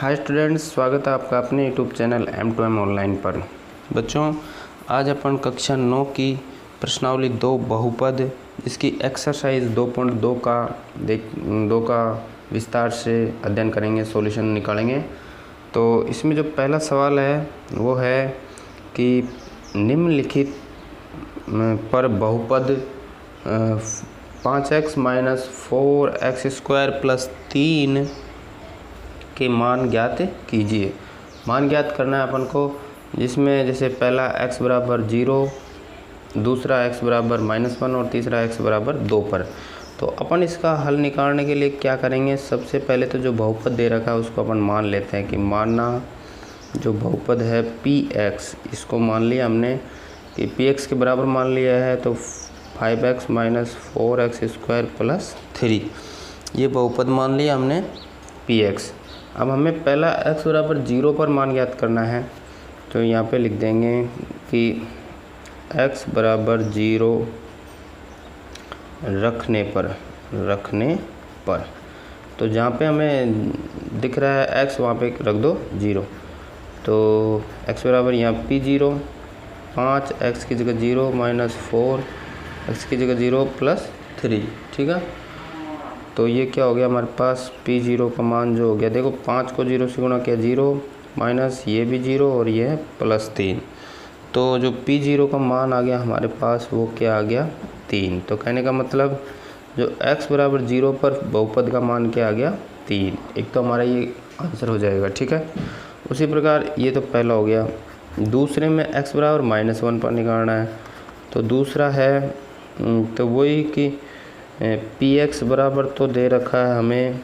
Hi students, स्वागत है आपका अपने यूट्यूब चैनल M2M ऑनलाइन पर। बच्चों, आज अपन कक्षा 9 की प्रश्नावली 2 बहुपद इसकी एक्सरसाइज 2.2 का विस्तार से अध्ययन करेंगे, सॉल्यूशन निकालेंगे। तो इसमें जो पहला सवाल है वो है कि निम्नलिखित पर बहुपद 5x माइनस 4x² प्लस 3 के मान ज्ञात कीजिए। मान ज्ञात करना है अपन को, जिसमें जैसे पहला x बराबर 0, दूसरा x बराबर -1 और तीसरा x बराबर 2 पर। तो अपन इसका हल निकालने के लिए क्या करेंगे, सबसे पहले तो जो बहुपद दे रखा है उसको अपन मान लेते हैं कि मानना जो बहुपद है px, इसको मान लिया हमने कि px के बराबर मान लिया है, तो 5x माइनस 4x² प्लस 3 ये बहुपद मान लिया हमने px। अब हमें पहला x बराबर 0 पर मान ज्ञात करना है, तो यहाँ पे लिख देंगे कि x बराबर 0 रखने पर तो जहाँ पे हमें दिख रहा है x वहाँ पे रख दो 0। तो x बराबर यहाँ p0, 5x की जगह 0 माइनस 4x की जगह 0 प्लस 3, ठीक है। तो ये क्या हो गया हमारे पास, p0 का मान जो हो गया, देखो 5 को 0 से गुणा किया 0 माइनस ये भी 0 और ये है प्लस 3। तो जो p0 का मान आ गया हमारे पास वो क्या आ गया 3। तो कहने का मतलब जो x बराबर 0 पर बहुपद का मान क्या आ गया 3। एक तो हमारा ये आंसर हो जाएगा, ठीक है। उसी प्रकार ये तो पहला हो गया। दूसरे में x बराबर -1 पर निकालना है, तो दूसरा है तो वही कि px बराबर तो दे रखा है हमें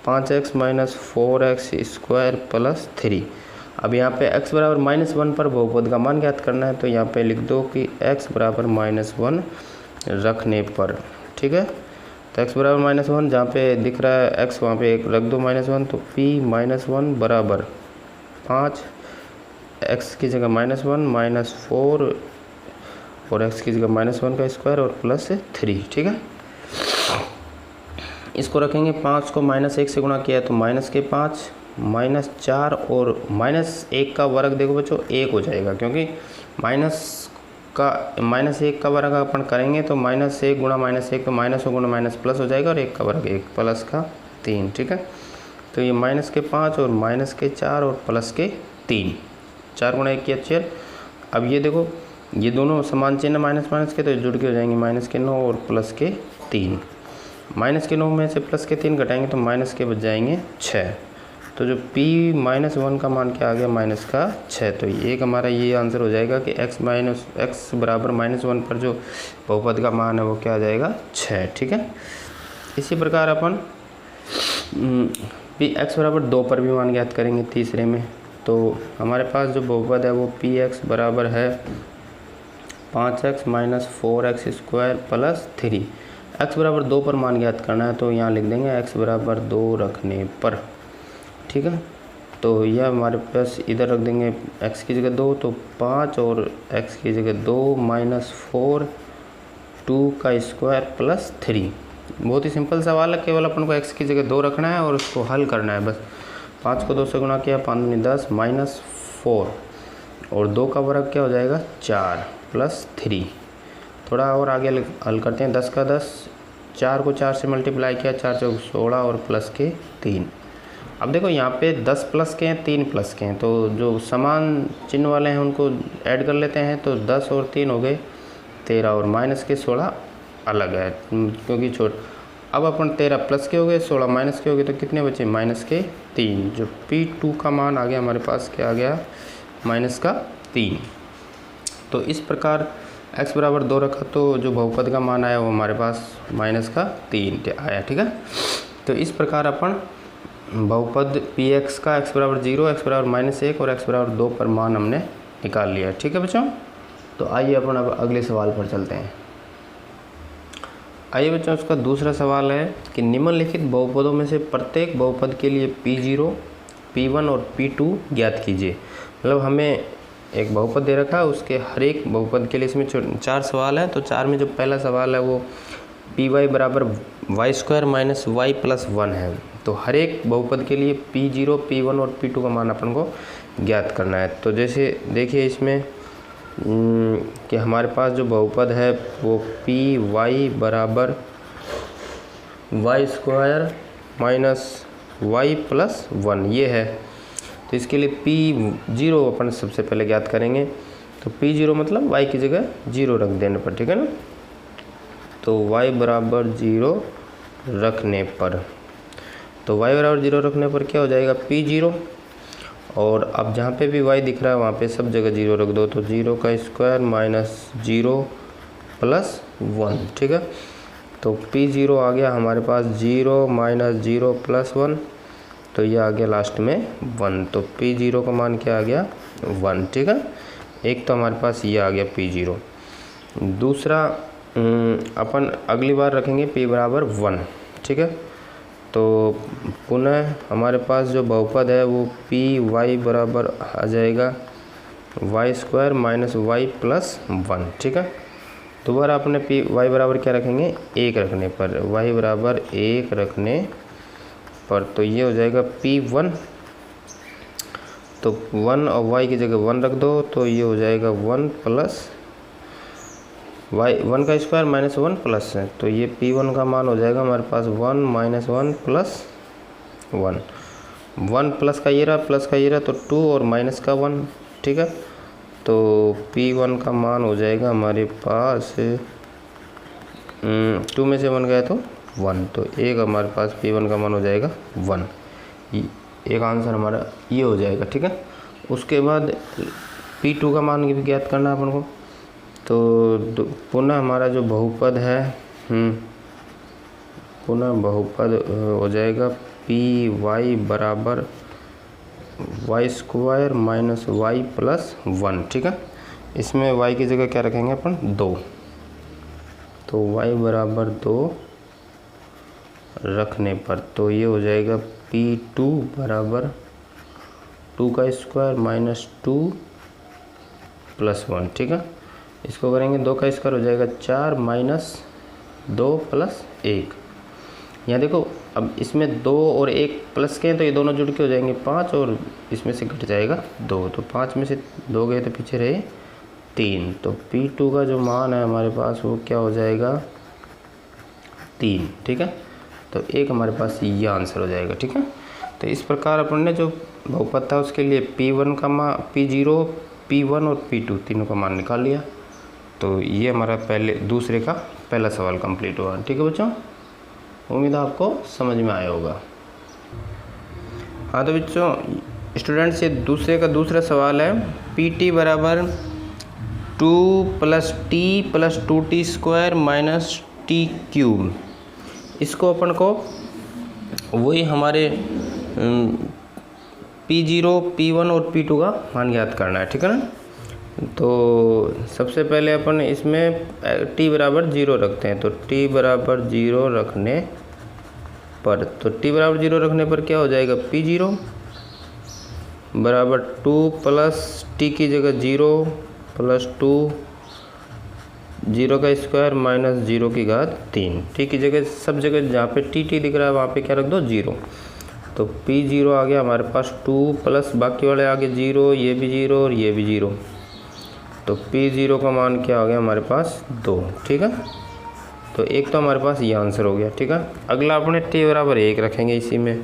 5x माइनस 4x² प्लस 3। अब यहाँ पे x बराबर -1 पर बहुपद का मान ज्ञात करना है, तो यहाँ पे लिख दो कि x बराबर -1 रखने पर, ठीक है। तो x बराबर -1 जहाँ पे दिख रहा है x वहाँ पे एक रख दो -1, तो p-1 बराबर 5x की जगह -1 माइनस 4 और x की जगह -1 का स्क्वायर और प्लस 3, ठीक है। इसको रखेंगे, 5 को -1 से गुणा किया तो -5 -4 और -1 का वर्ग, देखो बच्चों 1 हो जाएगा, क्योंकि -1 का वर्ग अपन करेंगे तो -1 गुणा -1 तो माइनस गुणा माइनस प्लस हो जाएगा, और 1 का वर्ग 1 प्लस का 3, ठीक है। तो ये -5 और -4 और प्लस के 3, 4 गुणा 1 किया 4। अब ये देखो ये दोनों समान चिन्ह माइनस के, तो जुड़ के हो जाएंगे -9 और प्लस के 3। -9 में से प्लस के 3 घटाएंगे तो माइनस के बच जाएंगे 6। तो जो p-1 का मान क्या आ गया -6। तो एक हमारा ये आंसर हो जाएगा कि x बराबर -1 पर जो बहुपद का मान है वो क्या आ जाएगा 6, ठीक है। इसी प्रकार अपन x बराबर 2 पर भी मान ज्ञात करेंगे तीसरे में। तो हमारे पास जो बहुपद है वो px बराबर है 5x minus 4x² plus 3। x बराबर 2 पर मान ज्ञात करना है, तो यहाँ लिख देंगे x बराबर 2 रखने पर, ठीक है। तो यह हमारे पास इधर रख देंगे x की जगह 2, तो 5 और x की जगह 2 माइनस 4 2 का स्क्वायर प्लस 3। बहुत ही सिंपल सवाल है, केवल अपन को x की जगह 2 रखना है और उसको हल करना है बस। 5 को 2 से गुणा किया 5 दूनी 10 माइनस 4 और 2 का वर्ग क्या हो जाएगा 4 प्लस 3। थोड़ा और आगे हल करते हैं, 10 का 10, 4 को 4 से मल्टीप्लाई किया 4 चौक 16 और प्लस के 3। अब देखो यहाँ पे 10 प्लस के हैं 3 प्लस के हैं, तो जो समान चिन्ह वाले हैं उनको ऐड कर लेते हैं, तो 10 और 3 हो गए 13 और माइनस के 16 अलग है क्योंकि छोट। अब अपन 13 प्लस के हो गए 16 माइनस के हो गए, तो कितने बचे माइनस के 3। जो p2 का मान आ गया हमारे पास क्या आ गया -3। तो इस प्रकार x बराबर 2 रखा तो जो बहुपद का मान आया वो हमारे पास -3 आया, ठीक है। तो इस प्रकार अपन बहुपद px का x बराबर 0, x बराबर -1 और x बराबर 2 पर मान हमने निकाल लिया, ठीक है बच्चों। तो आइए अपन अब अगले सवाल पर चलते हैं। आइए बच्चों, उसका दूसरा सवाल है कि निम्नलिखित बहुपदों में से प्रत्येक बहुपद के लिए p0, p1 और p2 ज्ञात कीजिए। मतलब हमें एक बहुपद दे रखा है, उसके हर एक बहुपद के लिए इसमें 4 सवाल है। तो 4 में जो पहला सवाल है वो py बराबर y² माइनस y प्लस 1 है। तो हर एक बहुपद के लिए P0, P1 और P2 का मान अपन को ज्ञात करना है। तो जैसे देखिए इसमें कि हमारे पास जो बहुपद है वो Py बराबर y square minus y plus 1 ये है। तो इसके लिए P0 अपन सबसे पहले ज्ञात करेंगे। तो P0 मतलब y की जगह 0 रख देने पर, ठीक है ना। तो y बराबर 0 रखने पर, तो y बराबर 0 रखने पर क्या हो जाएगा P0, और अब जहाँ पे भी y दिख रहा है वहाँ पे सब जगह 0 रख दो। तो 0 का स्क्वायर माइनस 0 प्लस 1, ठीक है। तो P0 आ गया हमारे पास 0 माइनस 0 प्लस 1, तो ये आ गया लास्ट में 1। तो P0 का मान क्या आ गया 1, ठीक है। एक तो हमारे पास ये आ गया P0। दूसरा अपन अगली बार रखेंगे P बराबर 1, ठीक है। तो पुनः हमारे पास जो बहुपद है वो Py बराबर आ जाएगा y square minus y plus 1, ठीक है। दोबारा अपने Py बराबर क्या रखेंगे 1 रखने पर, y बराबर 1 रखने पर, तो ये हो जाएगा P1। तो 1 और y की जगह 1 रख दो, तो ये हो जाएगा 1 प्लस y, 1 का स्क्वायर माइनस 1 प्लस है, तो ये P1 का मान हो जाएगा हमारे पास 1 माइनस 1 प्लस 1। 1 प्लस का ये रहा, प्लस का ये रहा, तो 2 और माइनस का 1, ठीक है। तो P1 का मान हो जाएगा हमारे पास 2 में से 1 गया तो 1, तो एक हमारे पास P1 का मान हो जाएगा 1। एक आंसर हमारा ये हो जाएगा, ठीक है। उसके बाद P2 का मान भी ज्ञात करना है अपन को। तो पुनः हमारा जो बहुपद है पुनः बहुपद हो जाएगा Py बराबर y square minus y plus 1, ठीक है। इसमें y की जगह क्या रखेंगे अपन 2, तो y बराबर 2 रखने पर, तो ये हो जाएगा P2 बराबर 2 का स्क्वायर माइनस 2 प्लस 1, ठीक है। इसको करेंगे 2 का स्क्वायर हो जाएगा 4 माइनस 2 प्लस 1। यहाँ देखो अब इसमें 2 और 1 प्लस के हैं तो ये दोनों जुड़ के हो जाएंगे 5, और इसमें से घट जाएगा 2, तो 5 में से 2 गए तो पीछे रहे 3। तो P2 का जो मान है हमारे पास वो क्या हो जाएगा 3, ठीक है। तो एक हमारे पास ये आंसर हो जाएगा, ठीक है। तो इस प्रकार अपन ने जो बहुपद था उसके लिए P1 का मान, P0, P1 और P2 तीनों का मान निकाल लिया। तो ये हमारा दूसरे का पहला सवाल कंप्लीट हुआ, ठीक है बच्चों। उम्मीद है आपको समझ में आया होगा। हाँ तो बच्चों स्टूडेंट्स ये दूसरे का दूसरा सवाल है PT बराबर 2 plus T plus 2T square minus T cube. इसको अपन को वही हमारे P0, P1 और P2 का मान ज्ञात करना है, ठीक है ना। तो सबसे पहले अपन इसमें t बराबर 0 रखते हैं। तो t बराबर 0 रखने पर, तो t बराबर 0 रखने पर क्या हो जाएगा P0 बराबर 2 प्लस t की जगह 0 प्लस 2, 0 का स्क्वायर माइनस 0 की घात 3। t की जगह सब जगह जहाँ पे t दिख रहा है वहाँ पे क्या रख दो 0। तो P0 आ गया हमारे पास 2 प्लस बाकी वाले आगे 0, ये भी 0 और ये भी 0। तो P0 का मान क्या हो गया हमारे पास 2, ठीक है। तो एक तो हमारे पास ये आंसर हो गया, ठीक है। अगला अपने t बराबर 1 रखेंगे इसी में।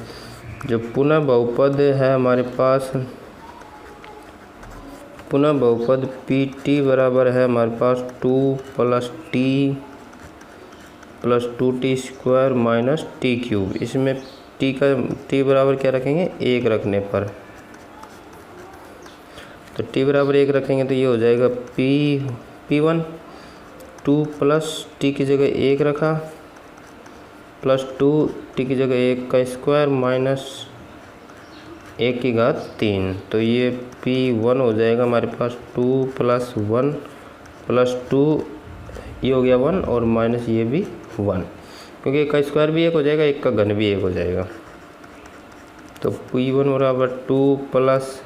जो पुनः बहुपद है हमारे पास, पुनः बहुपद PT बराबर है हमारे पास 2 plus T plus 2T square minus T cube. इसमें t बराबर क्या रखेंगे 1 रखने पर, तो t बराबर 1 रखेंगे तो ये हो जाएगा P1। 2 प्लस t की जगह 1 रखा प्लस 2 t की जगह 1 का स्क्वायर माइनस 1 की घात 3। तो ये P1 हो जाएगा हमारे पास 2 प्लस 1 प्लस 2, ये हो गया 1 और माइनस ये भी 1, क्योंकि 1 का स्क्वायर भी 1 हो जाएगा, 1 का घन भी 1 हो जाएगा। तो P1 बराबर 2 प्लस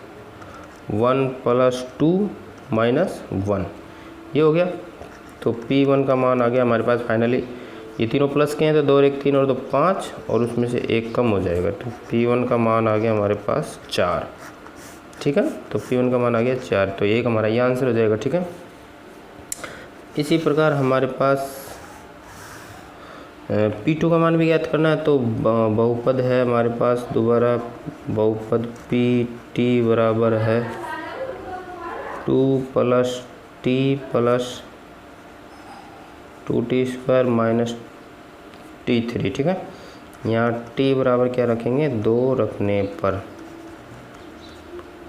1 प्लस 2 माइनस 1, ये हो गया। तो P1 का मान आ गया हमारे पास फाइनली ये तीनों प्लस के हैं तो 2 और 1 3 और 2 5 और उसमें से 1 कम हो जाएगा, तो P1 का मान आ गया हमारे पास 4। ठीक है, तो P1 का मान आ गया 4, तो एक हमारा ये आंसर हो जाएगा। ठीक है, इसी प्रकार हमारे पास P2 का मान भी ज्ञात करना है, तो बहुपद है हमारे पास दोबारा बहुपद PT बराबर है 2 + t + 2t² माइनस t3। ठीक है, यहाँ t बराबर क्या रखेंगे 2 रखने पर।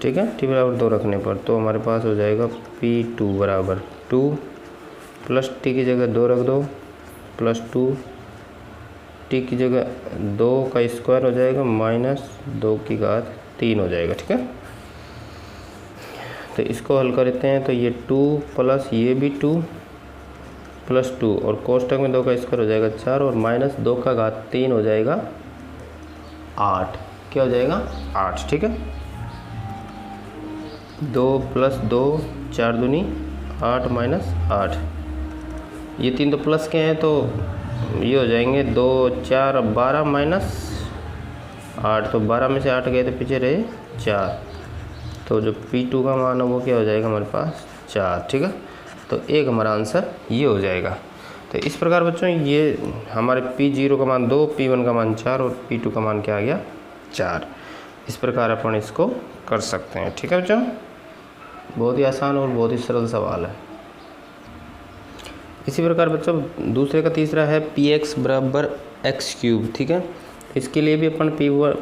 ठीक है, t बराबर 2 रखने पर, तो हमारे पास हो जाएगा P2 बराबर 2 + t की जगह 2 रख दो प्लस 2 t की जगह 2 का स्क्वायर हो जाएगा माइनस 2 की घात 3 हो जाएगा। ठीक है, तो इसको हल करते हैं, तो ये 2 प्लस ये भी 2 + 2 और कोष्टक में 2 का स्क्वायर हो जाएगा 4 और माइनस 2 का घात 3 हो जाएगा 8। क्या हो जाएगा 8। ठीक है, 2 + 2 4 दूनी 8 माइनस 8, ये 3 तो प्लस के हैं तो ये हो जाएंगे 2 4 12 माइनस 8, तो 12 में से 8 गए तो पीछे रहे 4, तो जो P2 का मान है वो क्या हो जाएगा हमारे पास 4। ठीक है, तो एक हमारा आंसर ये हो जाएगा। तो इस प्रकार बच्चों ये हमारे P0 का मान 2, P1 का मान 4 और P2 का मान क्या आ गया 4। इस प्रकार अपन इसको कर सकते हैं। ठीक है बच्चों, बहुत ही आसान और बहुत ही सरल सवाल है। इसी प्रकार बच्चों दूसरे का तीसरा है Px बराबर x³। ठीक है, इसके लिए भी अपन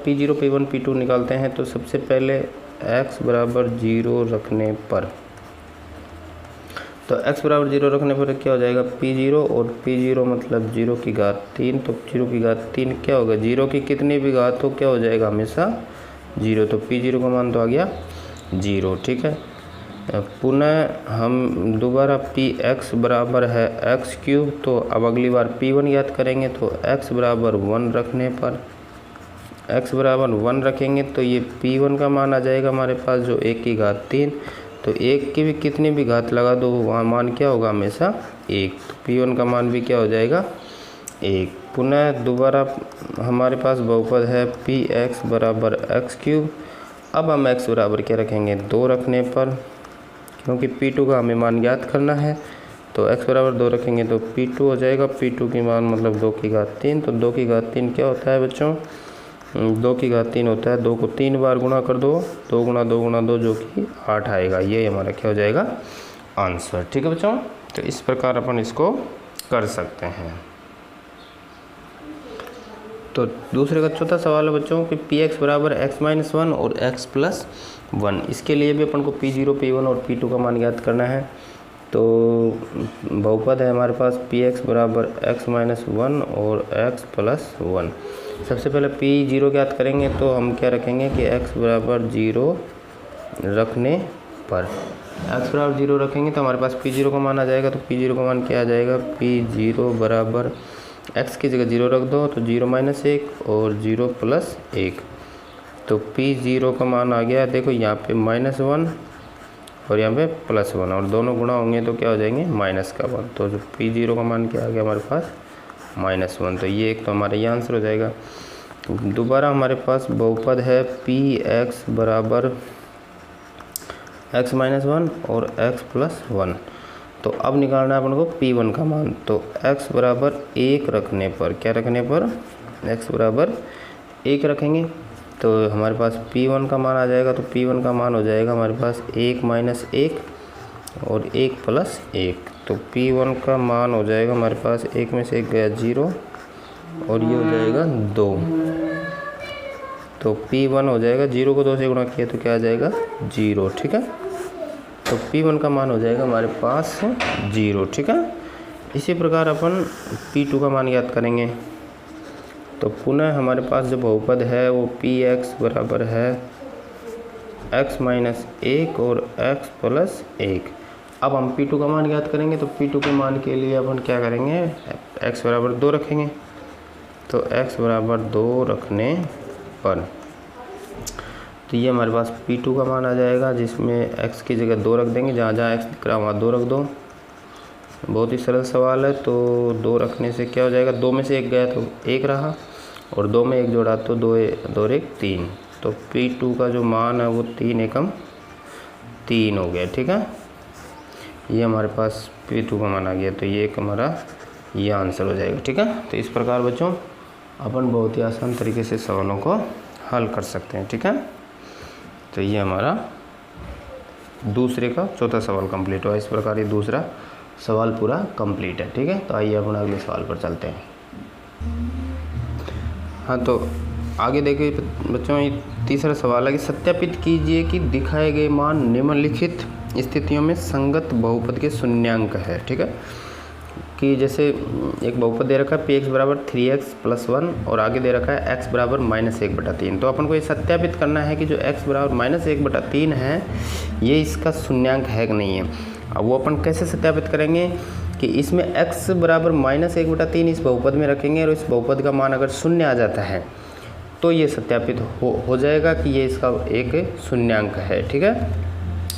P0 P1 P2 निकालते हैं, तो सबसे पहले x बराबर 0 रखने पर, तो x बराबर 0 रखने पर क्या हो जाएगा P0 और P0 मतलब 0 की घात 3, तो 0 की घात 3 क्या होगा 0 की कितनी भी घात हो क्या हो जाएगा हमेशा 0, तो P0 का मान तो आ गया 0। ठीक है, पुनः हम दोबारा Px बराबर है x³, तो अब अगली बार P1 याद करेंगे, तो x बराबर 1 रखने पर, x बराबर 1 रखेंगे तो ये P1 का मान आ जाएगा हमारे पास जो 1 की घात 3, तो 1 की भी कितनी भी घात लगा दो वहाँ मान क्या होगा हमेशा 1, तो P1 का मान भी क्या हो जाएगा 1। पुनः दोबारा हमारे पास बहुपद है Px बराबर x³, अब हम x बराबर क्या रखेंगे 2 रखने पर, क्योंकि P2 का हमें मान ज्ञात करना है, तो x बराबर 2 रखेंगे तो P2 हो जाएगा, P2 की मान मतलब 2 की घात 3, तो 2 की घात 3 क्या होता है बच्चों 2 की घात 3 होता है, 2 को 3 बार गुणा कर दो, 2 गुणा 2 गुणा 2 जो कि 8 आएगा, ये हमारा क्या हो जाएगा आंसर। ठीक है बच्चों, तो इस प्रकार अपन इसको कर सकते हैं। तो दूसरे का चौथा सवाल है बच्चों कि Px बराबर x-1 और x + 1, इसके लिए भी अपन को P0 P1 और P2 का मान ज्ञात करना है। तो बहुपद है हमारे पास Px बराबर x-1 और x + 1। सबसे पहले P0 ज्ञात करेंगे, तो हम क्या रखेंगे कि x बराबर 0 रखने पर, x बराबर 0 रखेंगे तो हमारे पास P0 का मान आ जाएगा, तो P0 का मान क्या आ जाएगा P0 बराबर x की जगह 0 रख दो, तो 0 - 1 और 0 + 1, तो P0 का मान आ गया, देखो यहाँ पे -1 और यहाँ पे +1 और दोनों गुणा होंगे तो क्या हो जाएंगे -1, तो जो P0 का मान क्या आ गया हमारे पास -1, तो ये एक तो हमारा ये आंसर हो जाएगा। दोबारा हमारे पास बहुपद है Px बराबर x-1 और x + 1, तो अब निकालना है अपन को P1 का मान, तो x बराबर 1 रखने पर, क्या रखने पर x बराबर 1 रखेंगे तो हमारे पास P1 का मान आ जाएगा, तो P1 का मान हो जाएगा हमारे पास 1 - 1 और 1 + 1, तो P1 का मान हो जाएगा हमारे पास 1 में से 1 गया 0 और ये हो जाएगा 2, तो P1 हो जाएगा 0 को 2 से गुणा किया तो क्या आ जाएगा 0। ठीक है, तो P1 का मान हो जाएगा हमारे पास 0। ठीक है, इसी प्रकार अपन P2 का मान ज्ञात करेंगे, तो पुनः हमारे पास जो बहुपद है वो Px बराबर है x - 1 और x + 1। अब हम P2 का मान ज्ञात करेंगे, तो P2 के मान के लिए अपन क्या करेंगे x बराबर 2 रखेंगे, तो x बराबर 2 रखने पर, तो ये हमारे पास P2 का मान आ जाएगा, जिसमें x की जगह 2 रख देंगे, जहाँ जहाँ x दिख रहा है वहाँ 2 रख दो, बहुत ही सरल सवाल है। तो 2 रखने से क्या हो जाएगा, 2 में से 1 गया तो 1 रहा, और 2 में 1 जोड़ा तो 2 और 1 3। तो P2 का जो मान है वो 3 एकम 3 हो गया। ठीक है, ये हमारे पास P2 का मान आ गया। तो ये एक हमारा ये आंसर हो जाएगा। ठीक है, तो इस प्रकार बच्चों अपन बहुत ही आसान तरीके से सवालों को हल कर सकते हैं। ठीक है, तो ये हमारा दूसरे का चौथा सवाल कंप्लीट हुआ। इस प्रकार ये दूसरा सवाल पूरा कंप्लीट है। ठीक है, तो आइए अपन अगले सवाल पर चलते हैं। हाँ, तो आगे देखिए बच्चों, ये तीसरा सवाल है कि सत्यापित कीजिए कि दिखाए गए मान निम्नलिखित स्थितियों में संगत बहुपद के शून्यांक है। ठीक है, कि जैसे एक बहुपद दे रखा है px बराबर 3x + 1 और आगे दे रखा है x बराबर -1/3। तो अपन को ये सत्यापित करना है कि जो x बराबर -1/3 है ये इसका शून्यांक है कि नहीं है। अब वो अपन कैसे सत्यापित करेंगे कि इसमें x बराबर -1/3 इस बहुपद में रखेंगे और इस बहुपद का मान अगर शून्य आ जाता है तो ये सत्यापित हो जाएगा कि ये इसका एक शून्यांक है। ठीक है,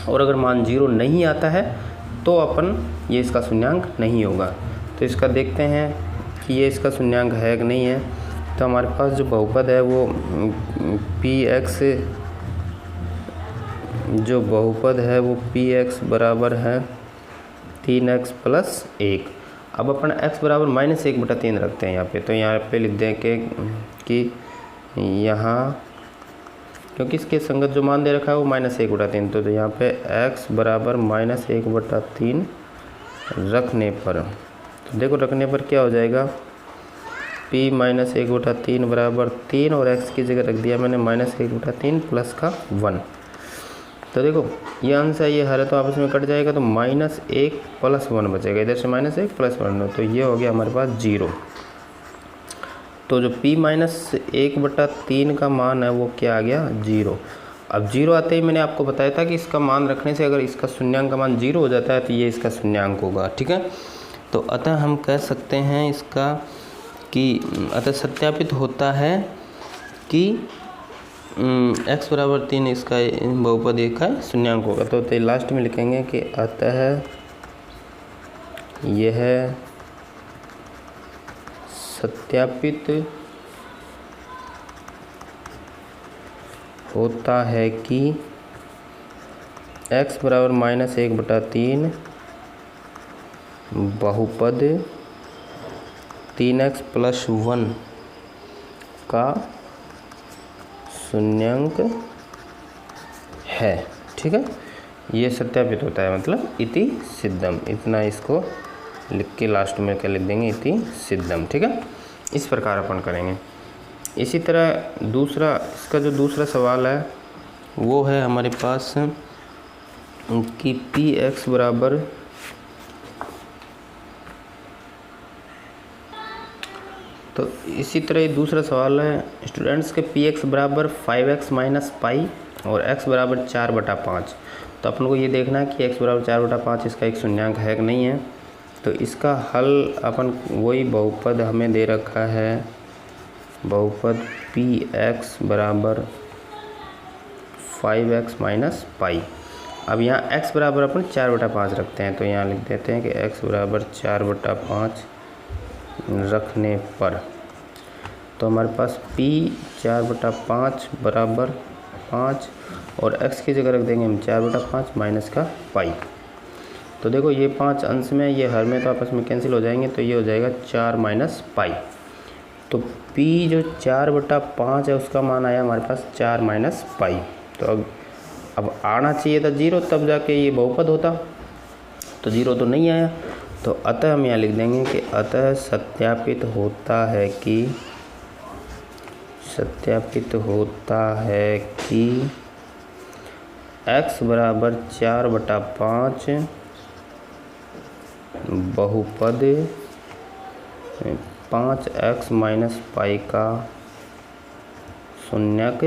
और अगर मान 0 नहीं आता है तो अपन ये इसका शून्यांक नहीं होगा। तो इसका देखते हैं कि ये इसका शून्यांक है कि नहीं है। तो हमारे पास जो बहुपद है वो px, जो बहुपद है वो px बराबर है 3x + 1। अब अपन x बराबर -1/3 रखते हैं यहाँ पे। तो यहाँ पे लिख दें कि यहाँ, क्योंकि इसके संगत जो मान दे रखा है वो -1/3, तो यहाँ पे x बराबर -1/3 रखने पर, तो देखो रखने पर क्या हो जाएगा, p -1/3 बराबर 3 और x की जगह रख दिया मैंने -1/3 प्लस का 1। तो देखो ये अंश है, ये हर है तो आपस में कट जाएगा, तो -1 + 1 बचेगा, इधर से -1 + 1, तो ये हो गया हमारे पास 0। तो जो p -1/3 का मान है वो क्या आ गया, 0। अब 0 आते ही मैंने आपको बताया था कि इसका मान रखने से अगर इसका शून्यांक का मान 0 हो जाता है तो ये इसका शून्यांक होगा। ठीक है, तो अतः हम कह सकते हैं इसका कि अतः सत्यापित होता है कि x बराबर 3 इसका बहुपद एक का शून्यांक होगा। तो लास्ट में लिखेंगे कि अतः यह सत्यापित होता है कि x बराबर -1/3 बहुपद 3x + 1 का शून्यांक है। ठीक है, ये सत्यापित होता है, मतलब इति सिद्धम। इतना इसको लिख के लास्ट में क्या लिख देंगे, इति सिद्धम। ठीक है, इस प्रकार अपन करेंगे। इसी तरह दूसरा, इसका जो दूसरा सवाल है वो है हमारे पास कि px बराबर, तो इसी तरह ये दूसरा सवाल है स्टूडेंट्स के px बराबर 5x - पाई और x बराबर 4/5। तो अपन को ये देखना है कि x बराबर 4/5 इसका एक शून्यांक है कि नहीं है। तो इसका हल अपन, वही बहुपद हमें दे रखा है, बहुपद px बराबर 5x - पाई। अब यहाँ x बराबर अपन 4/5 रखते हैं, तो यहाँ लिख देते हैं कि x बराबर 4/5 रखने पर, तो हमारे पास p 4/5 बराबर 5 और x की जगह रख देंगे हम 4/5 माइनस का पाई। तो देखो ये 5 अंश में, ये हर में, तो आपस में कैंसिल हो जाएंगे, तो ये हो जाएगा 4 - पाई। तो p जो 4/5 है उसका मान आया हमारे पास 4 - पाई। तो अब आना चाहिए था 0, तब जाके ये बहुपद होता, तो 0 तो नहीं आया। तो अतः हम यहाँ लिख देंगे कि अतः सत्यापित होता है कि x बराबर 4/5 बहुपद 5x - पाई का शून्यांक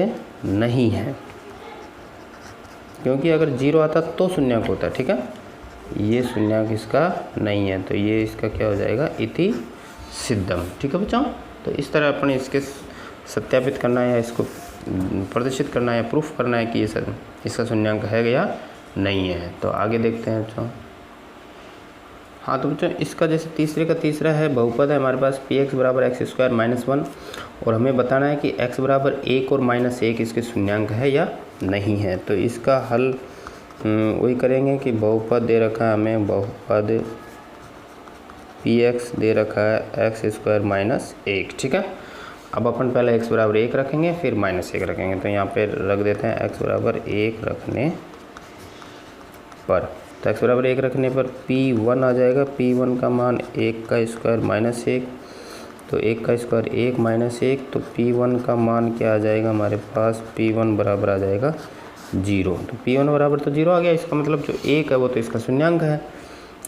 नहीं है, क्योंकि अगर 0 आता तो शून्यांक होता। ठीक है, ये शून्यांक इसका नहीं है, तो ये इसका क्या हो जाएगा, इति सिद्धम। ठीक है बच्चों, तो इस तरह अपने इसके सत्यापित करना है या इसको प्रदर्शित करना है या प्रूफ करना है कि ये इसका शून्यांक है या नहीं है। तो आगे देखते हैं बच्चों। हाँ तो बच्चों इसका जैसे तीसरे का तीसरा है बहुपद है हमारे पास पी एक्स बराबर एक्स स्क्वायर माइनस वन, और हमें बताना है कि x बराबर एक और माइनस एक इसके शून्यांक है या नहीं है। तो इसका हल वही करेंगे कि बहुपद दे रखा है हमें, बहुपद पी एक्स दे रखा है एक्स स्क्वायर माइनस एक, ठीक है। अब अपन पहले x बराबर एक रखेंगे फिर माइनस एक रखेंगे, तो यहाँ पे रख देते हैं x बराबर एक रखने पर, तो x बराबर एक रखने पर P1 आ जाएगा, P1 का मान एक का स्क्वायर माइनस एक, तो एक का स्क्वायर एक माइनस एक, तो P1 का मान क्या आ जाएगा हमारे पास, P1 बराबर आ जाएगा 0। तो P1 बराबर तो 0 आ गया, इसका मतलब जो एक है वो तो इसका शून्यांक है,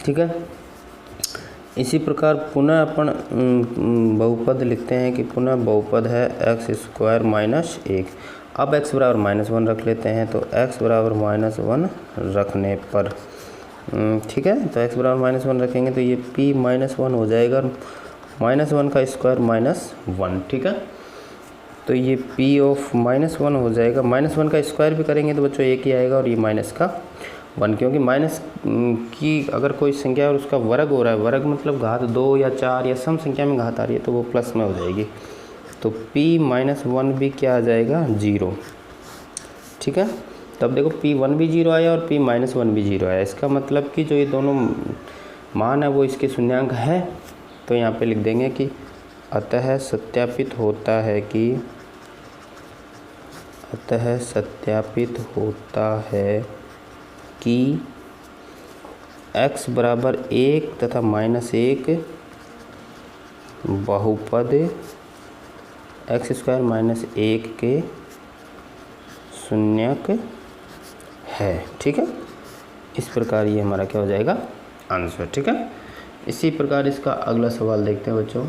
ठीक है। इसी प्रकार पुनः अपन बहुपद लिखते हैं कि पुनः बहुपद है एक्स स्क्वायर माइनस एक। अब x बराबर माइनस वन रख लेते हैं, तो x बराबर माइनस वन रखने पर, ठीक है, तो x बराबर माइनस वन रखेंगे तो ये p माइनस वन हो जाएगा, माइनस वन का स्क्वायर माइनस वन, ठीक है। तो ये p ऑफ माइनस वन हो जाएगा, माइनस वन का स्क्वायर भी करेंगे तो बच्चों एक ही आएगा, और ये माइनस का वन, क्योंकि माइनस की अगर कोई संख्या और उसका वर्ग हो रहा है, वर्ग मतलब घात दो या चार या सम संख्या में घात आ रही है तो वो प्लस में हो जाएगी, तो p माइनस वन भी क्या आ जाएगा 0, ठीक है। तब देखो p1 भी 0 आया और p माइनस वन भी 0 आया, इसका मतलब कि जो ये दोनों मान है वो इसके शून्यांक है। तो यहाँ पे लिख देंगे कि अतः सत्यापित होता है कि x बराबर एक तथा माइनस एक बहुपद एक्स स्क्वायर माइनस एक के शून्यक है, ठीक है। इस प्रकार ये हमारा क्या हो जाएगा आंसर, ठीक है। इसी प्रकार इसका अगला सवाल देखते हैं बच्चों।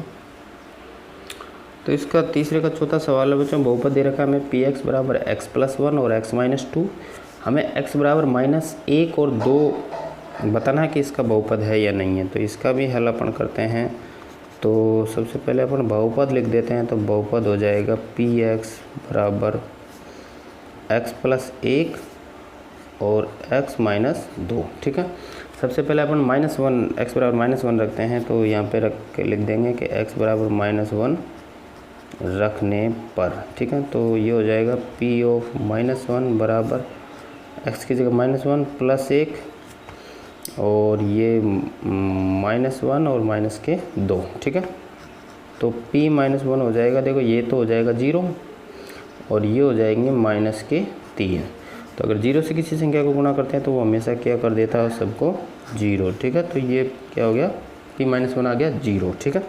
तो इसका तीसरे का चौथा सवाल है बच्चों, बहुपद दे रखा है हमें पी एक्स बराबर एक्स प्लस वन और एक्स माइनस टू, हमें x बराबर माइनस एक और दो बताना है कि इसका बहुपद है या नहीं है। तो इसका भी हल अपन करते हैं। तो सबसे पहले अपन बहुपद लिख देते हैं, तो बहुपद हो जाएगा पी एक्स बराबर एक्स प्लस एक और एक्स माइनस दो, ठीक है। सबसे पहले अपन माइनस वन, एक्स बराबर माइनस वन रखते हैं, तो यहाँ पे रख के लिख देंगे कि एक्स बराबर माइनस वन रखने पर, ठीक है। तो ये हो जाएगा पी ऑफ माइनस वन बराबर एक्स की जगह माइनस वन प्लस एक, और ये माइनस वन और माइनस के दो, ठीक है। तो p माइनस वन हो जाएगा, देखो ये तो हो जाएगा 0 और ये हो जाएंगे माइनस के 3। तो अगर 0 से किसी संख्या को गुणा करते हैं तो वो हमेशा क्या कर देता है सबको 0, ठीक है। तो ये क्या हो गया p माइनस वन आ गया 0, ठीक है।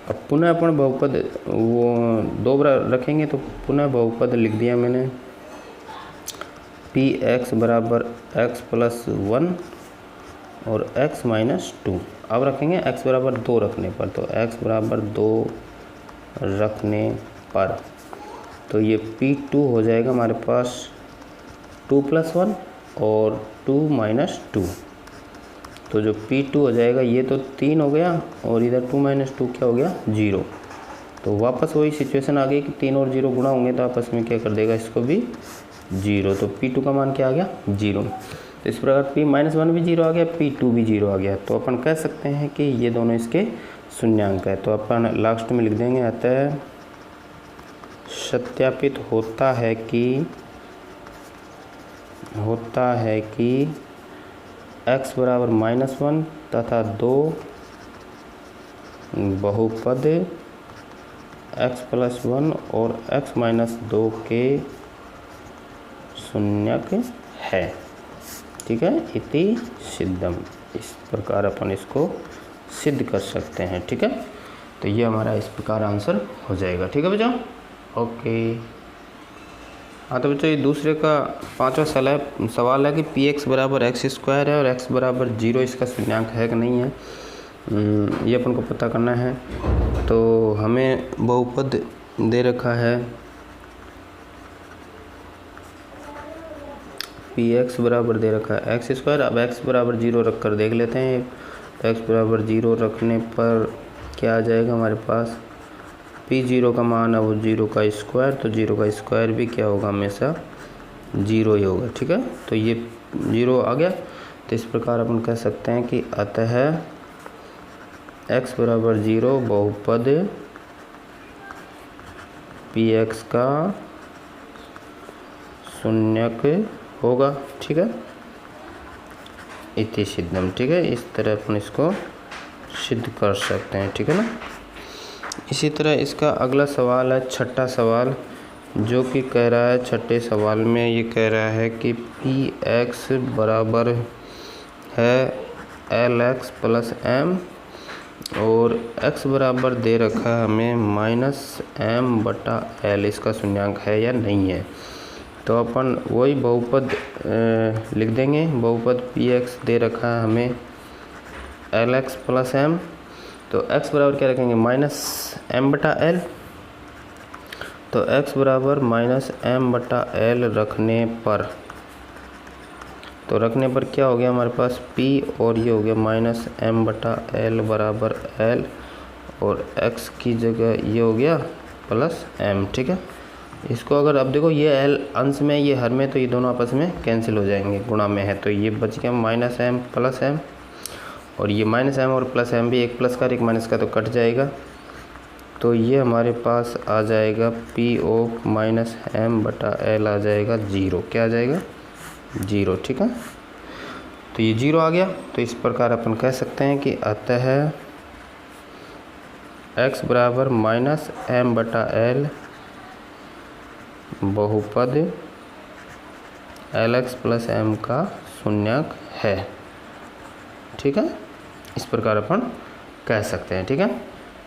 अब पुनः अपन बहुपद वो दो बार रखेंगे, तो पुनः बहुपद लिख दिया मैंने पी एक्स बराबर एक्स प्लस वन और x माइनस टू। अब रखेंगे x बराबर दो रखने पर, तो x बराबर दो रखने पर, तो ये P2 हो जाएगा हमारे पास 2 प्लस वन और 2 माइनस टू। तो जो P2 हो जाएगा ये तो 3 हो गया और इधर 2 माइनस टू क्या हो गया 0। तो वापस वही सिचुएशन आ गई कि 3 और 0 गुणा होंगे तो आपस में क्या कर देगा इसको भी 0। तो P2 का मान क्या आ गया 0। तो इस प्रकार p माइनस वन भी 0 आ गया, P2 भी 0 आ गया। तो अपन कह सकते हैं कि ये दोनों इसके शून्यांक है। तो अपन लास्ट में लिख देंगे अतः सत्यापित होता है कि x बराबर माइनस वन तथा दो बहुपद x प्लस वन और x माइनस दो के शून्यक है, ठीक है। इति सिद्धम, इस प्रकार अपन इसको सिद्ध कर सकते हैं, ठीक है। तो ये हमारा इस प्रकार आंसर हो जाएगा, ठीक है बच्चों। ओके, हाँ तो बच्चों ये दूसरे का पांचवा सवाल है कि पी एक्स बराबर एक्स स्क्वायर है और एक्स बराबर 0 इसका शून्यांक है कि नहीं है, ये अपन को पता करना है। तो हमें बहुपद दे रखा है पी एक्स बराबर दे रखा है एक्स स्क्वायर। अब एक्स बराबर 0 रख कर देख लेते हैं। तो एक्स बराबर 0 रखने पर क्या आ जाएगा हमारे पास, P0 का मान है वो 0 का स्क्वायर, तो 0 का स्क्वायर भी क्या होगा हमेशा 0 ही होगा, ठीक है। तो ये 0 आ गया। तो इस प्रकार अपन कह सकते हैं कि अतः x बराबर 0 बहुपद px का शून्यक होगा। ठीक है, इति सिद्धम। ठीक है, इस तरह अपन इसको सिद्ध कर सकते हैं। ठीक है ना। इसी तरह इसका अगला सवाल है छठा सवाल, जो कि कह रहा है, छठे सवाल में ये कह रहा है कि px बराबर है lx प्लस m और x बराबर दे रखा है हमें -m/l। इसका शून्यांक है या नहीं है, तो अपन वही बहुपद लिख देंगे। बहुपद px दे रखा है हमें lx प्लस m, तो x बराबर क्या रखेंगे -m/l। तो x बराबर -m/l रखने पर, तो रखने पर क्या हो गया हमारे पास p और ये हो गया -m/l बराबर l, और x की जगह ये हो गया प्लस m। ठीक है, इसको अगर अब देखो ये l अंश में ये हर में, तो ये दोनों आपस में कैंसिल हो जाएंगे, गुणा में है, तो ये बच गया -m प्लस m, और ये -m और प्लस m भी एक प्लस का एक माइनस का तो कट जाएगा, तो ये हमारे पास आ जाएगा p ऑफ -m/l आ जाएगा 0। क्या आ जाएगा 0। ठीक है, तो ये 0 आ गया। तो इस प्रकार अपन कह सकते हैं कि अतः x बराबर -m/l बहुपद lx प्लस m का शून्यक है। ठीक है, इस प्रकार अपन कह सकते हैं। ठीक है,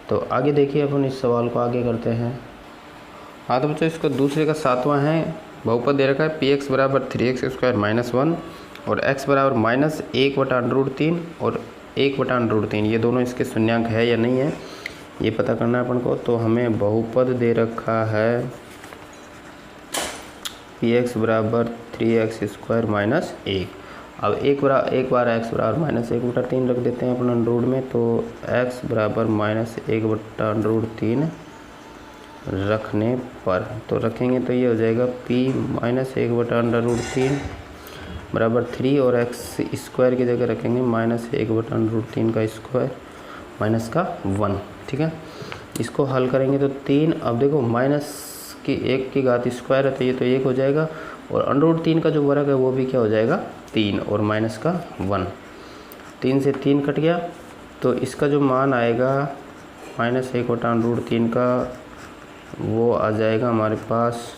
तो आगे देखिए अपन इस सवाल को आगे करते हैं। हाँ तो बच्चों, इसका दूसरे का 7वां है। बहुपद दे रखा है px बराबर 3x² - 1 और x बराबर -1/√3 और 1/√3, ये दोनों इसके शून्यांक है या नहीं है, ये पता करना है अपन को। तो हमें बहुपद दे रखा है px बराबर 3x² - 1। अब एक बार x बराबर -1/3 रख देते हैं अपन अंडरूट में, तो x बराबर -1/√3 रखने पर, तो रखेंगे तो ये हो जाएगा p -1/√3 बराबर 3, और x² की जगह रखेंगे -1/√3 का स्क्वायर माइनस का 1। ठीक है, इसको हल करेंगे तो 3, अब देखो माइनस की 1 की घात स्क्वायर है, तो ये तो 1 हो जाएगा, और अंडरूट 3 का जो वर्ग है वो भी क्या हो जाएगा 3, और माइनस का 1। 3 से 3 कट गया, तो इसका जो मान आएगा -1/√3 का, वो आ जाएगा हमारे पास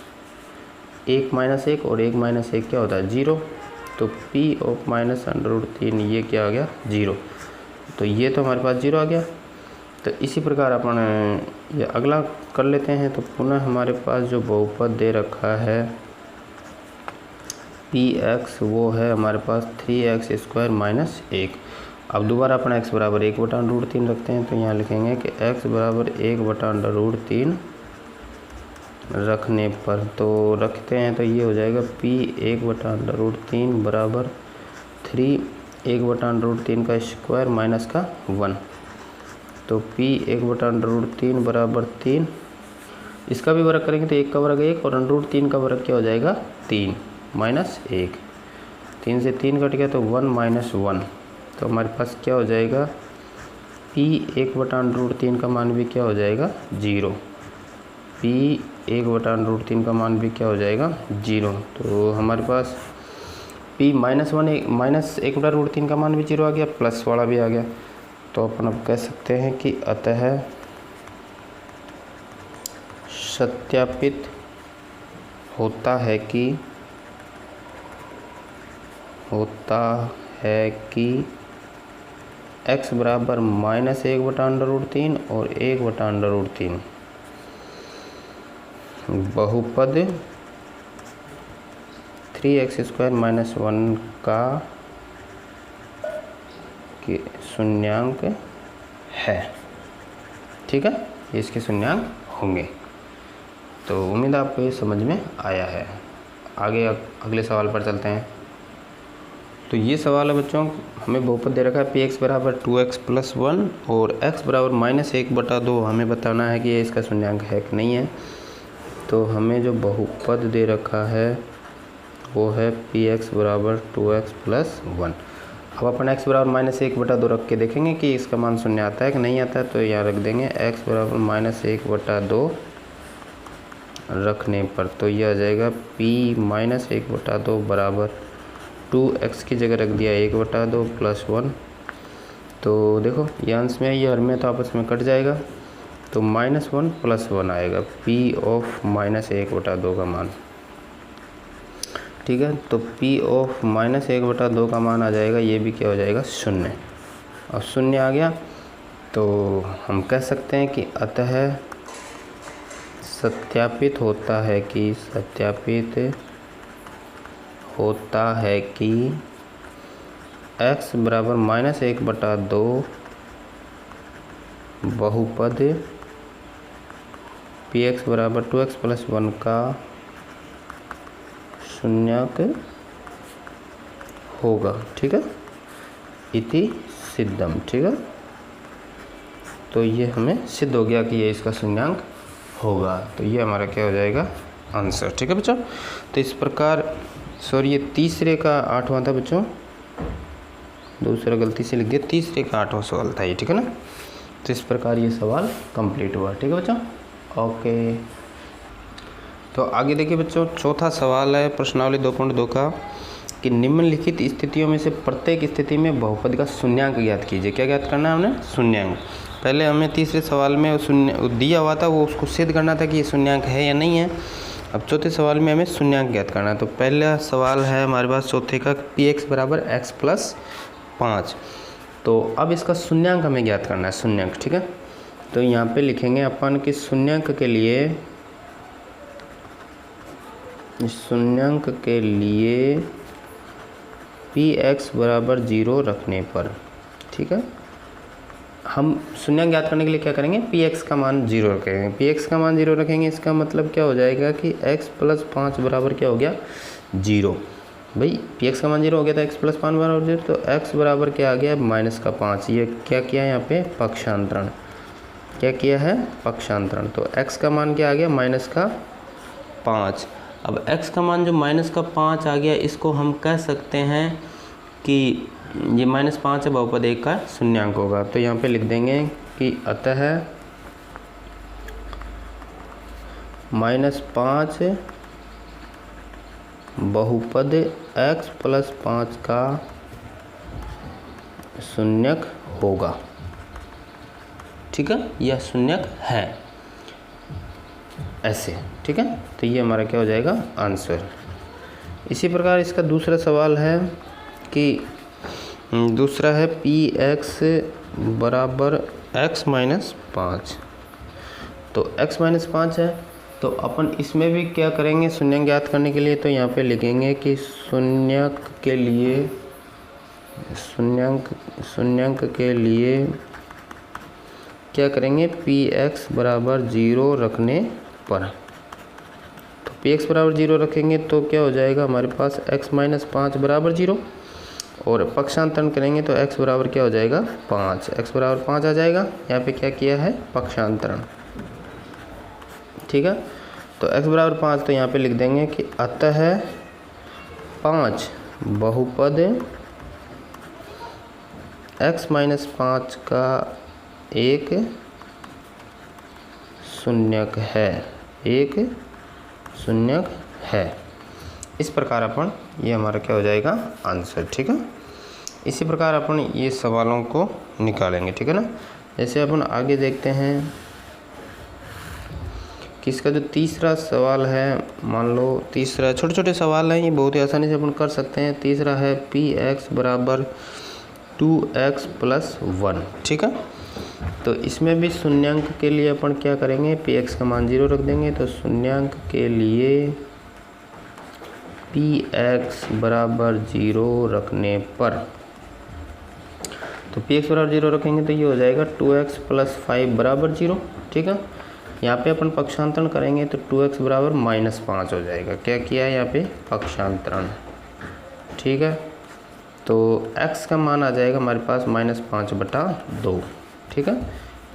1 - 1, और 1 - 1 क्या होता है 0, तो p ऑफ -√3 ये क्या आ गया 0, तो ये तो हमारे पास 0 आ गया। तो इसी प्रकार अपन ये अगला कर लेते हैं। तो पुनः हमारे पास जो बहुपद दे रखा है px, वो है हमारे पास 3x² - 1। अब दोबारा अपन x बराबर 1/√3 रखते हैं, तो यहाँ लिखेंगे कि x बराबर 1/√3 रखने पर, तो रखते हैं तो ये हो जाएगा p 1/√3 बराबर 3 1/√3 का स्क्वायर माइनस का 1, तो p 1/√3 बराबर 3। इसका भी वर्ग करेंगे तो 1 का वर्ग 1, और √3 का वर्ग क्या हो जाएगा 3 माइनस 1। 3 से 3 कट गया, तो 1 - 1, तो हमारे पास क्या हो जाएगा p 1/√3 का मान भी क्या हो जाएगा 0। p 1/√3 का मान भी क्या हो जाएगा 0, तो हमारे पास p -1/√3 का मान भी 0 आ गया, प्लस वाला भी आ गया। तो अपन अब कह सकते हैं कि अतः सत्यापित होता है कि x बराबर -1/√3 और 1/√3 बहुपद 3x² - 1 का शून्यांक है। ठीक है, ये इसके शून्यांक होंगे। तो उम्मीद है आपको ये समझ में आया है। आगे अगले सवाल पर चलते हैं। तो ये सवाल है बच्चों, हमें बहुपद दे रखा है px बराबर 2x + 1 और x बराबर -1/2। हमें बताना है कि ये इसका शून्यांक है कि नहीं है। तो हमें जो बहुपद दे रखा है वो है px बराबर 2x + 1। अब अपन x बराबर -1/2 रख के देखेंगे कि इसका मान शून्य आता है कि नहीं आता है। तो यहाँ रख देंगे x बराबर -1/2 रखने पर, तो यह आ जाएगा p -1/2 बराबर 2x की जगह रख दिया 1/2 + 1। तो देखो ये अंश में है, ये हर में, तो आपस में कट जाएगा, तो -1 + 1 आएगा p ऑफ -1/2 का मान। ठीक है, तो p ऑफ -1/2 का मान आ जाएगा, ये भी क्या हो जाएगा 0। और 0 आ गया तो हम कह सकते हैं कि अतः सत्यापित होता है कि x बराबर -1/2 बहुपद px बराबर 2x + 1 का शून्यक होगा। ठीक है, इति सिद्धम। ठीक है, तो ये हमें सिद्ध हो गया कि ये इसका शून्यांक होगा। तो ये हमारा क्या हो जाएगा आंसर। ठीक है बच्चों, तो इस प्रकार सॉरी ये तीसरे का 8वां था बच्चों, दूसरा गलती से लिख दिया, तीसरे का 8वां सवाल था ये। ठीक है ना, तो इस प्रकार ये सवाल कंप्लीट हुआ। ठीक है बच्चों, ओके। तो आगे देखिए बच्चों, चौथा सवाल है प्रश्नावली 2.2 का कि निम्नलिखित स्थितियों में से प्रत्येक स्थिति में बहुपद का शून्यांक ज्ञात कीजिए। क्या ज्ञात करना है हमने? शून्यांक। पहले हमें तीसरे सवाल में शून्य दिया हुआ था, वो उसको सिद्ध करना था कि ये शून्यांक है या नहीं है। अब चौथे सवाल में हमें शून्यांक ज्ञात करना है। तो पहला सवाल है हमारे पास चौथे का px बराबर x + 5। तो अब इसका शून्यांक हमें ज्ञात करना है, शून्यांक। ठीक है, तो यहाँ पे लिखेंगे अपन कि शून्यांक के लिए px बराबर 0 रखने पर, ठीक है, हम शून्यांक ज्ञात करने के लिए क्या करेंगे, px का मान 0 रखेंगे। px का मान 0 रखेंगे, इसका मतलब क्या हो जाएगा कि x + 5 बराबर क्या हो गया 0। भाई px का मान 0 हो गया था, x + 5 बराबर 0, तो x बराबर क्या आ गया -5। ये क्या किया है यहाँ पे पक्षांतरण, क्या किया है पक्षांतरण। तो x का मान क्या आ गया -5। अब x का मान जो -5 आ गया, इसको हम कह सकते हैं कि ये -5 है, बहुपद 1 का शून्यांक होगा। तो यहाँ पे लिख देंगे कि अतः -5 बहुपद x + 5 का शून्यक होगा। ठीक है, यह शून्यक है ऐसे। ठीक है, तो ये हमारा क्या हो जाएगा आंसर। इसी प्रकार इसका दूसरा सवाल है कि दूसरा है px बराबर x - 5। तो x - 5 है, तो अपन इसमें भी क्या करेंगे शून्यक ज्ञात करने के लिए। तो यहाँ पे लिखेंगे कि शून्यक के लिए क्या करेंगे, px बराबर 0 रखने पर। तो px बराबर 0 रखेंगे तो क्या हो जाएगा हमारे पास x - 5 बराबर 0, और पक्षांतरण करेंगे तो x बराबर क्या हो जाएगा 5। x बराबर 5 आ जाएगा, यहाँ पे क्या किया है पक्षांतरण। ठीक है, तो x बराबर 5, तो यहाँ पे लिख देंगे कि अतः 5 बहुपद x - 5 का एक शून्यक है, इस प्रकार अपन ये हमारा क्या हो जाएगा आंसर। ठीक है, इसी प्रकार अपन ये सवालों को निकालेंगे। ठीक है ना, जैसे अपन आगे देखते हैं कि इसका जो तीसरा सवाल है, मान लो तीसरा, छोटे छोटे सवाल हैं, ये बहुत ही आसानी से अपन कर सकते हैं। तीसरा है px बराबर 2x + 1। ठीक है, तो इसमें भी शून्यांक के लिए अपन क्या करेंगे, px का मान 0 रख देंगे। तो शून्यांक के लिए px बराबर 0 रखने पर, तो px बराबर 0 रखेंगे तो ये हो जाएगा 2x + 5 बराबर 0। ठीक है, यहाँ पे अपन पक्षांतरण करेंगे तो 2x बराबर -5 हो जाएगा। क्या किया है यहाँ पे पक्षांतरण। ठीक है, तो x का मान आ जाएगा हमारे पास -5/2। ठीक है,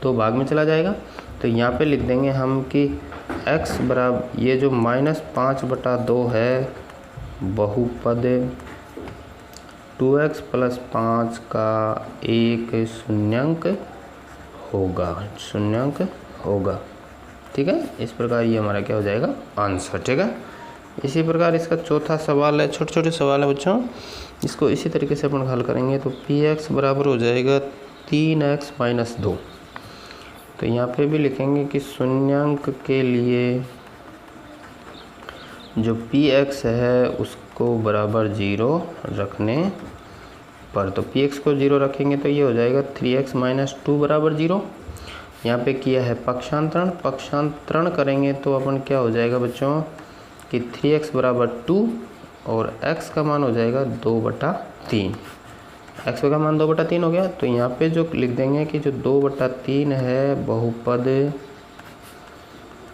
2 भाग में चला जाएगा। तो यहाँ पे लिख देंगे हम कि x बराबर, ये जो -5/2 है बहुपद 2x प्लस 5 का एक शून्यंक होगा। ठीक है, इस प्रकार ये हमारा क्या हो जाएगा आंसर। ठीक है, इसी प्रकार इसका चौथा सवाल है, छोटे छोटे सवाल है बच्चों, इसको इसी तरीके से अपन हल करेंगे। तो px बराबर हो जाएगा 3x माइनस 2। तो यहाँ पे भी लिखेंगे कि शून्यंक के लिए जो px है उसको बराबर 0 रखने पर, तो px को 0 रखेंगे तो ये हो जाएगा 3x माइनस 2 बराबर 0। यहाँ पे किया है पक्षांतरण करेंगे तो अपन क्या हो जाएगा बच्चों कि 3x बराबर 2 और x का मान हो जाएगा 2/3। x का मान 2/3 हो गया। तो यहाँ पे जो लिख देंगे कि जो 2/3 है बहुपद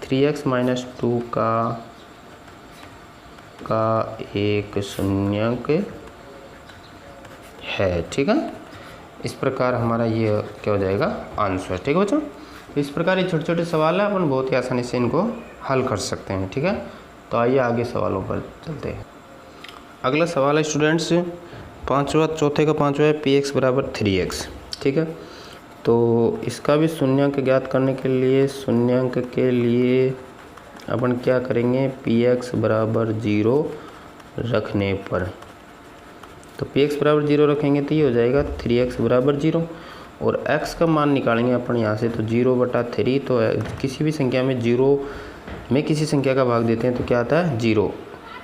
3x माइनस 2 का एक शून्यंक है। ठीक है, इस प्रकार हमारा ये क्या हो जाएगा आंसर। ठीक है बच्चों, इस प्रकार ये छोटे छोटे सवाल है, अपन बहुत ही आसानी से इनको हल कर सकते हैं। ठीक है, तो आइए आगे सवालों पर चलते हैं। अगला सवाल है स्टूडेंट्स चौथे का पाँचवा है px बराबर 3x। ठीक है, तो इसका भी शून्यंक ज्ञात करने के लिए अपन क्या करेंगे, px बराबर 0 रखने पर, तो px बराबर 0 रखेंगे तो ये हो जाएगा 3x बराबर 0 और x का मान निकालेंगे अपन यहाँ से, तो 0/3। तो किसी भी संख्या में 0 में किसी संख्या का भाग देते हैं तो क्या आता है 0,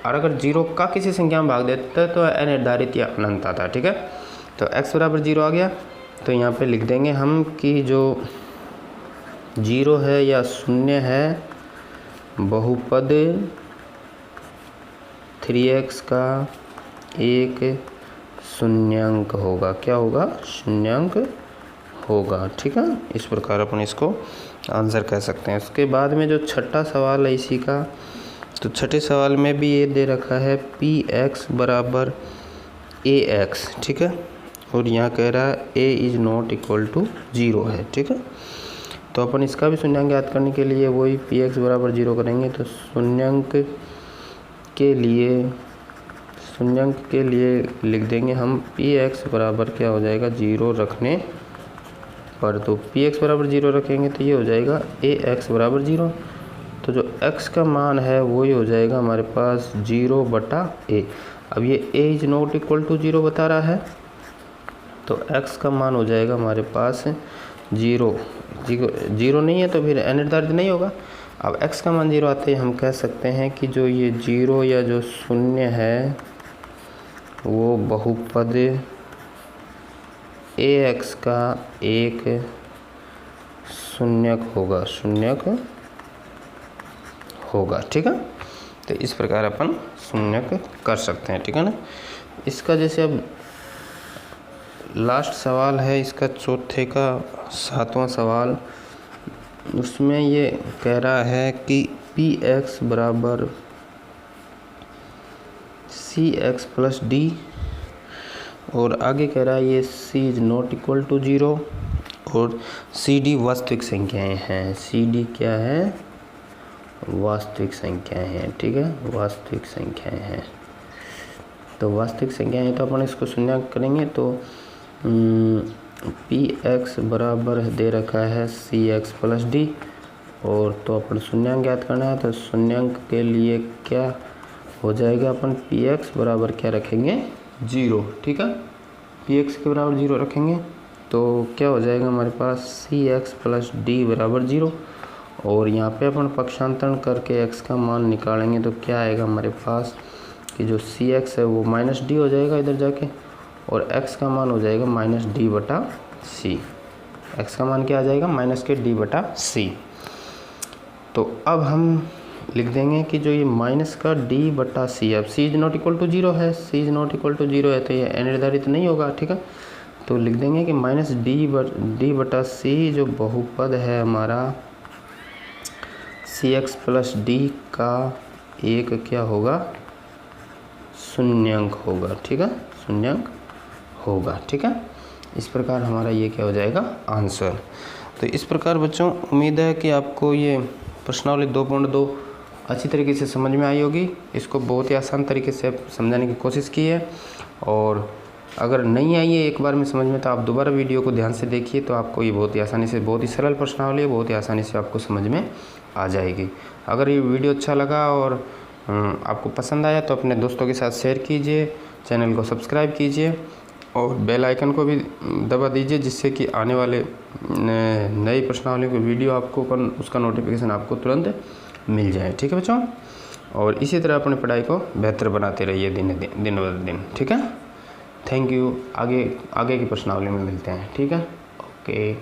और अगर 0 का किसी संख्या में भाग देते हैं तो अनिर्धारित या अनंत आता है। ठीक है, तो x बराबर 0 आ गया। तो यहाँ पे लिख देंगे हम कि जो 0 है या शून्य है बहुपद 3x का एक शून्यंक होगा। क्या होगा, शून्यंक होगा। ठीक है, इस प्रकार अपन इसको आंसर कह सकते हैं। उसके बाद में जो छठा सवाल है इसी का, तो छठे सवाल में भी ये दे रखा है px बराबर ax। ठीक है, और यहाँ कह रहा है a is not equal to 0 है। ठीक है, तो अपन इसका भी शून्यंक याद करने के लिए वही px बराबर 0 करेंगे। तो शून्यंक के लिए लिख देंगे हम px बराबर क्या हो जाएगा 0 रखने पर, तो px बराबर 0 रखेंगे तो ये हो जाएगा ax बराबर 0। तो जो x का मान है वही हो जाएगा हमारे पास 0/a। अब ये a is not equal to 0 बता रहा है, तो x का मान हो जाएगा हमारे पास 0 नहीं है तो फिर अनिर्धारित नहीं होगा। अब x का मान 0 आते ही हम कह सकते हैं कि जो ये 0 या जो शून्य है वो बहुपद ax का एक शून्यक होगा। ठीक है, तो इस प्रकार अपन शून्यक कर सकते हैं। ठीक है ना, इसका जैसे अब लास्ट सवाल है इसका चौथे का 7वां सवाल, उसमें ये कह रहा है कि px बराबर cx प्लस d, और आगे कह रहा है ये c is not equal to 0 और cd वास्तविक संख्याएं हैं। cd क्या है, वास्तविक संख्याएं हैं। ठीक है, वास्तविक संख्याएं हैं, तो वास्तविक संख्याएं हैं तो अपन इसको शून्यंक करेंगे। तो px बराबर दे रखा है cx प्लस d, और तो अपन शून्यंक ज्ञात करना है। तो शून्यंक के लिए क्या हो जाएगा, अपन px बराबर क्या रखेंगे 0। ठीक है, px के बराबर 0 रखेंगे तो क्या हो जाएगा हमारे पास cx प्लस d बराबर 0, और यहाँ पे अपन पक्षांतरण करके x का मान निकालेंगे तो क्या आएगा हमारे पास कि जो cx है वो माइनस d हो जाएगा इधर जाके, और x का मान हो जाएगा माइनस d/c। x का मान क्या आ जाएगा माइनस के d/c। तो अब हम लिख देंगे कि जो ये माइनस का d/c, अब c is not equal to 0 है, c is not equal to 0 है तो ये अनिर्धारित नहीं होगा। ठीक है, तो लिख देंगे कि माइनस d/c जो बहुपद है हमारा cx प्लस d का एक क्या होगा, शून्यंक होगा। ठीक है, शून्यंक होगा। ठीक है, इस प्रकार हमारा ये क्या हो जाएगा आंसर। तो इस प्रकार बच्चों उम्मीद है कि आपको ये प्रश्नावली 2.2 अच्छी तरीके से समझ में आई होगी। इसको बहुत ही आसान तरीके से समझाने की कोशिश की है, और अगर नहीं आई है एक बार में समझ में तो आप दोबारा वीडियो को ध्यान से देखिए, तो आपको ये बहुत ही आसानी से, बहुत ही सरल प्रश्नावली है, बहुत ही आसानी से आपको समझ में आ जाएगी। अगर ये वीडियो अच्छा लगा और आपको पसंद आया तो अपने दोस्तों के साथ शेयर कीजिए, चैनल को सब्सक्राइब कीजिए और बेल आइकन को भी दबा दीजिए, जिससे कि आने वाले नई प्रश्नावली की वीडियो आपको उसका नोटिफिकेशन आपको तुरंत मिल जाए। ठीक है बच्चों, और इसी तरह अपनी पढ़ाई को बेहतर बनाते रहिए दिन ब दिन। ठीक है, थैंक यू। आगे की प्रश्नावली में मिलते हैं। ठीक है, ओके।